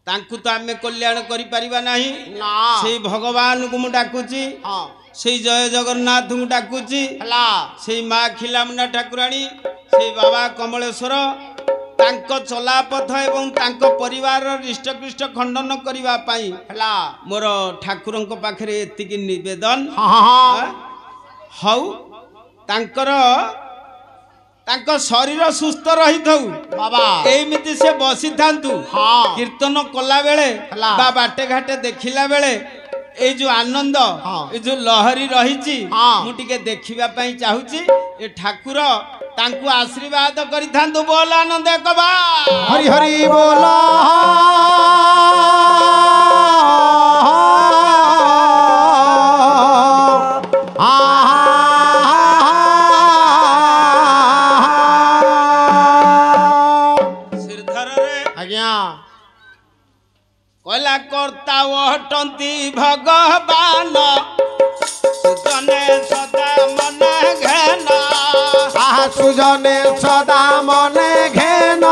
तांकु तो आमे कल्याण करि परिबा नाही से भगवान को मु डाकुची से जय जगन्नाथ को डाकुची से माँ खिलामुना ठाकुराणी से बाबा कमलेश्वर तांको चला पथ एवं तांको परिवार हृष्टपृष्ट खंडन करिबा पाई मोर ठाकुरंक पाखरे एतिकी निवेदन हौ तांकर तांको शरीर सुस्थ रही थाउ बाबा एमिति से बसी थांतु कीर्तन कला बेले बा बाटे घाटे देखिला बेले ए जो आनंद ए जो लहरी रही मु टिके देखिबा पई चाहूची ए ठाकुर तांकु आशीर्वाद करि थांतु बोल आनंद कबा हरि हरि बोला कला कर्ता हटंती भगवान सुजने सदा मन घेन सुजने सदा मन घेन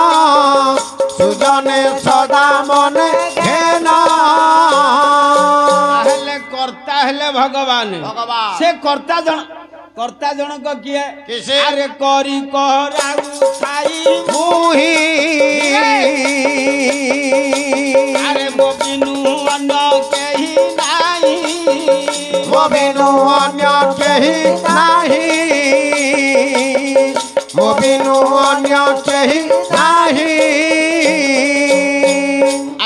सुजने सदा मन घेन हेले कर्ता हेले भगवान से कर्ता जनक किए अरे करी कराऊ छाई मुही अरे मोबिनु अन्य केही नाही मोबिनु अन्य केही नाही मोबिनु अन्य केही नाही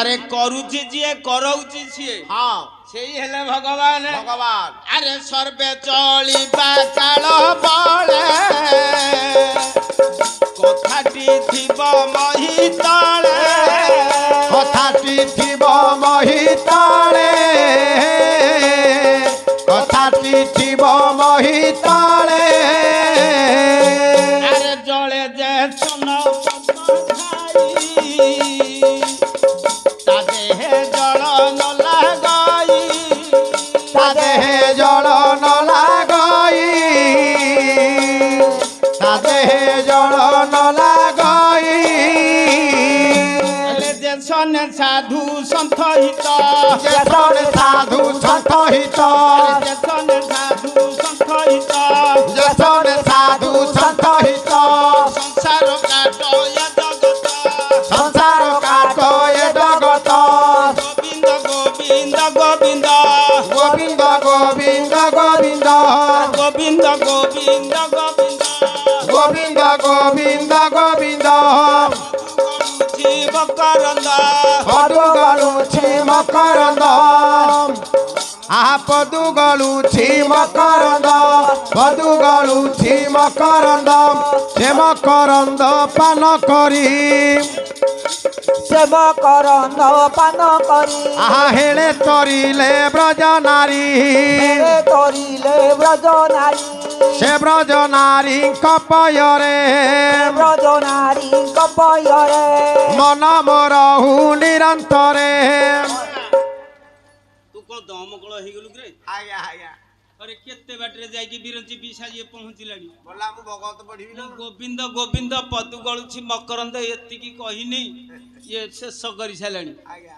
अरे करूची जिए करौची छिए सेही हेले भगवान अरे सर्वे चलिबा काल बळे कथाटी थिब मही तळे कथाटी थिब मही तळे कथाटी थिब मही तळे अरे जळे जे सन ता देहे जल न लगाई ता देहे जल न लगाई ता देहे जल न लगाई जेसन साधु संत हित जेसन साधु संत हित जेसन साधु संत हित जेसन साधु संत हित संसार काट ये जगत संसार काट ये जगत गोविंद गोविंद गोविंद गोविंद गोविंद गोविंद गोविंद गोविंद गोविंद गोविंद गोविंद गोविंद मकरंद पदुगलुछि मकरंद पदुगलुछि मकरंद पदुगलुछि मकरंद से मकरंद पान करी से मकरंद पान करी हेले तरिले ब्रज नारी तरिले ब्रज नारी से ब्रज नारी कपयरे ब्रज नारी कपयरे मन मोरहु निरंतरे तू को दमकळ हे गेलु रे आया आया अरे केते बाटरे जाई कि बिरंची बिसा जे पहुंचिलानी बोला मु भगवत पढिबी न गोविंद गोविंद पदु गळुछि मकरंद एति की कहिनी ये शेष करि सालानी आया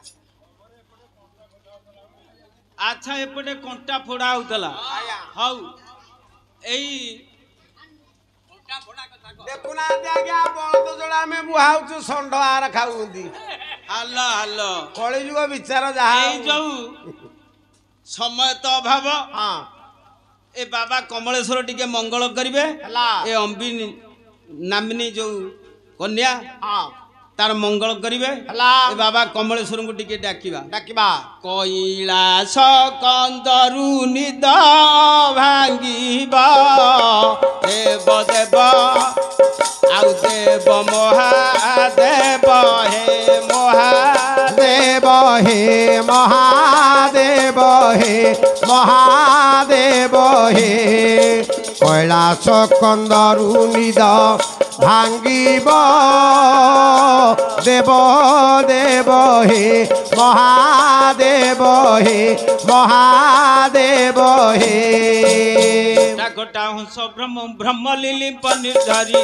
अच्छा एपटे कंटा फोड़ा होतला हौ एई कंटा फोड़ा कथा को देखुना आज्ञा बळद जोड़ा में बुहाउछु संड आर खाउंदी हल्ला हल्ला कଳି जुग विचार जहा एई जाऊ समय तो अभाव हां ए बाबा कमलेश्वर टिके मंगल करिवे ए अंबी नामिनी जो कन्या हां तार मंगल करिवे ए बाबा कमलेश्वर को टिके डाकिबा कैलाश कंदरु निद भांगिबा देव देव आउ देव महादेव हे महादेव हे महादेव हे महादेव हे কৈলাস কন্দরু নিদ ভাঙ্গিব দেব দেব হে মহাদেব হে মহাদেব হে ডাকটা হংস ব্রহ্ম ব্রহ্মলীলি পনির ধারি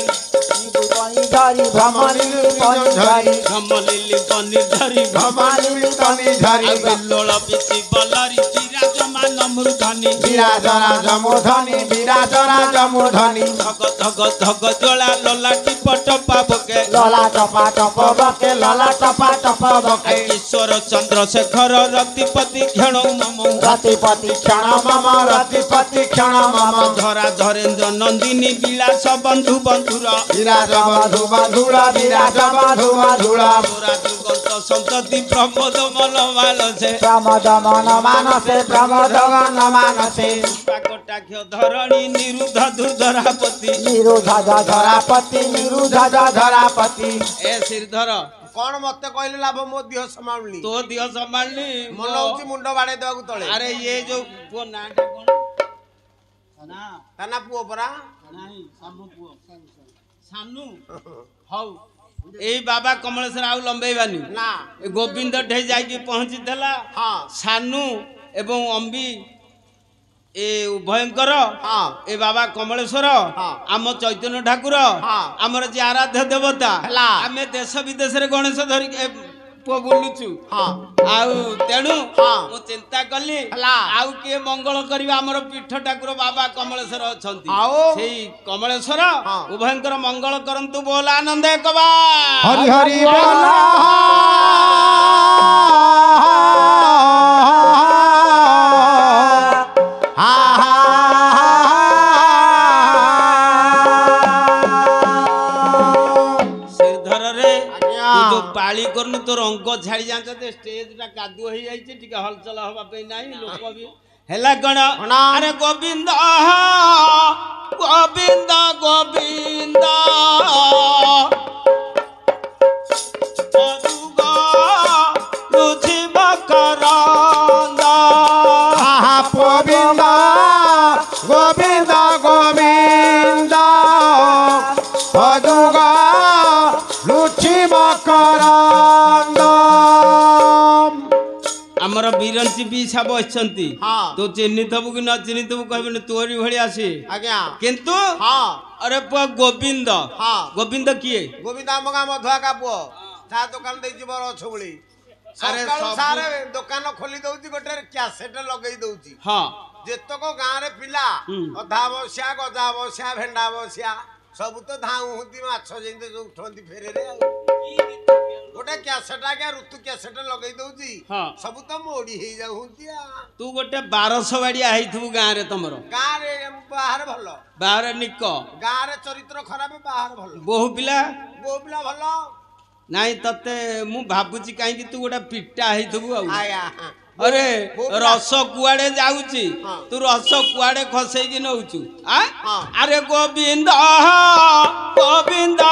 ধারি ভ্রমণী পঞ্চারি ব্রহ্মলীলি পনির ধারি ভ্রমণী তনিধারি বিল্লোল পিছি বলারি বিরাজমান মূর্ধনি বিরাজরা জমূর্ধনি বিরাজরা জমূর্ধনি ধগ ধগ ধগ জোড়া ললাটি পট পাবকে ললা টপা টপ বকে ললা টপা টপ বকে ঈশ্বর চন্দ্রশেখর রতিপতি ক্ষণ মম রতিপতি ক্ষণ মম রতিপতি ক্ষণ মম ধরা ধরেন্দ্র নন্দিনী বিলাস বন্ধু বন্ধুর বিরাজ বধু বধুর বিরাজ বধু মধুর তোরা যুগন্ত সন্ততি প্রমোদ মন মানসে প্রমোদ মন মানসে প্রমোদ মন মানসে পাকটাক্ষ ধরণী নিরুদ্ধ দুর্ধরাপতি নিরুদ্ধ ধরাপতি নিরুদ্ধ ধরাপতি এ শ্রীধর କଣ ମତେ କହିଲେ ଲାଭ ମୋ ଦିହ ସମାଳୁନି ତୋ ଦିହ ସମ୍ଭାଳିନି ମନ ହଉଛି ମୁଣ୍ଡ ବାଡେଇ ଦେବାକୁ ତଳେ ଆରେ ଇଏ ଯୋଉ ପୁଅ ନାଁଟା କଣ ନା ତା ନା ପୁଅ ପରା ନାହିଁ ସାନୁ ପୁଅ ସାନୁ ହଉ ଏଇ ବାବା କମଳେଶ୍ୱର ଆଉ ଲମ୍ବେଇବାନି ନା ଏ ଗୋବିନ୍ଦ ଠେଇ ଯାଇକି ପହଞ୍ଚିଥିଲା ହଁ ସାନୁ ଏବଂ ଅମ୍ବି ଏ ଉଭୟଙ୍କର ହଁ ଏ ବାବା କମଳେଶ୍ୱର ହଁ। ଆମ ଚୈତନ୍ୟ ଠାକୁର ହଁ। ଆମର ଯିଏ ଆରାଧ୍ୟ ଦେବତା ହେଲା। ଆମେ ଦେଶ ବିଦେଶରେ ଗଣେଶ ଧରିକି ଏ ପୁଅ ବୁଲୁଛୁ ହଁ ଆଉ ତେଣୁ ହଁ। ମୁଁ ଚିନ୍ତା କଲି ହେଲା। ଆଉ କିଏ ମଙ୍ଗଳ କରିବା ଆମର ପୀଠ ଠାକୁର ବାବା କମଳେଶ୍ୱର ଅଛନ୍ତି ଆଉ? ସେଇ କମଳେଶ୍ୱର ହଁ। ଉଭୟଙ୍କର ମଙ୍ଗଳ କରନ୍ତୁ ବୋଲ ଆନନ୍ଦ କବା হরি হরি বল ଶ୍ରୀଧରରେ ଆଜ୍ଞା। ତୁ ଯୋଉ ପାଳି କରୁନୁ ତୋର ଅଙ୍କ ଛାଡି ଯାଆନ୍ତା ଷ୍ଟେଜ ଟା କାଦୁଅ ହେଇଯାଇଛି ଟିକେ ହଲଚଲ ହବା ପାଇଁ ନାହିଁ ଲୋକ ବି ହେଲା କଣ କଣ? ଆରେ ଗୋବିନ୍ଦ ଗୋବିନ୍ଦ ଗୋବିନ୍ଦ ଅରୁଗ ରୁଚି ମକରନ୍ଦ গোবিন্দ গোবিন্দ গোবিন্দ অদুগ লুচি মকরন্দ ଆମର ବିରଞ୍ଚି ବି ସାବ ଅଛନ୍ତି ହଁ ତୁ ଚିହ୍ନିଥବୁ କି ନ ଚିହ୍ନିଥବୁ କହିବୁନି ତୋରି ଭଳିଆ ସିଏ ଆଜ୍ଞା କିନ୍ତୁ ହଁ ଅରେ ପୁଅ ଗୋବିନ୍ଦ ହଁ ଗୋବିନ୍ଦ କିଏ ଗୋବିନ୍ଦ ଆମ ଗାଁ ମଧୁଆକା ପୁଅ ତା ଦୋକାନ ଦେଇଛି ବର ଅଛ ଭଳି ଆରେ ସକାଳୁ ସବୁ- ସାରେ ଦୋକାନ ଖୋଲି ଦଉଛି ଗୋଟେ କ୍ୟାସେଟ ଲଗେଇ ଦଉଛି ହଁ ଯେତକ ଗାଁରେ ପିଲା ହୁଁ। ଅଧା ବସିଆ ଗଜା ବସିଆ ଭେଣ୍ଡା ବସିଆ ସବୁ ତ ଧାଉଁ ହୁଅନ୍ତି ମାଛ ଯେମିତି ସବୁ ଉଠନ୍ତି ଫେରେରେ ଆଉ ଗୋଟେ କ୍ୟାସେଟ ଆଜ୍ଞା ଋତୁ କ୍ୟାସେଟ ଲଗେଇ ଦଉଛି ହଁ। ସବୁ ତ ମୋଡି ହେଇଯାଉଛନ୍ତି ତୁ ଗୋଟେ 1200 ବାଡିଆ ହେଇଥିବୁ ଗାଁରେ ତମର ଗାଁରେ ବାହାରେ ଭଲ ବାହାରେ ନିକ ଗାଁରେ ଚରିତ୍ର ଖରାପ ବାହାରେ ଭଲ ବହୁ ପିଲା ବୋଉ ପିଲା ଭଲ ନାଇଁ ତତେ ମୁଁ ଭାବୁଛି କାହିଁକି ତୁ ଗୋଟେ ପିଟା ହେଇଥିବୁ ଆଉ ଆଜ୍ଞା ଅରେ ବୋଉ ପିଲା। ରସ କୁଆଡେ ଯାଉଛି ହଁ। ତୁ ରସ କୁଆଡେ ଖସେଇକି ନଉଛୁ ହଁ। ଆରେ ଗୋବିନ୍ଦ ଗୋବିନ୍ଦ